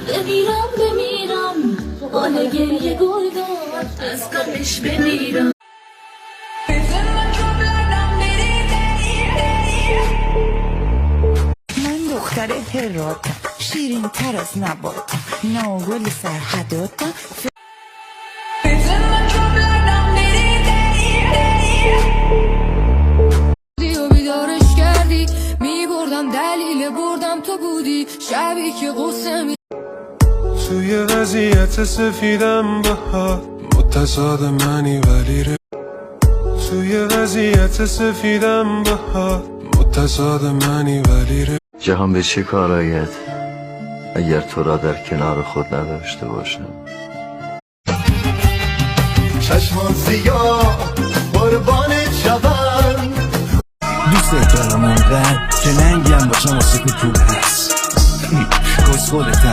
بمیرم حال گریه گلدار از غمش بمیرم. من دختر هراتم، شیرین تر از نباتم، ناگل سرحداتم. بیدارش کردی میبردم دلیل بردم تو بودی شبی که قصه می توی وضعیت سفیدم بهار متصاد منی ولی توی وضعیت سفیدم بهار متصاد منی ولی جهان به چه کارایت اگر تو را در کنار خود نداشته باشم. چشمان سیاه قربانت شوم، دوست دارم اونقدر که ننگم باشم واسه که پول هست. کس خودتم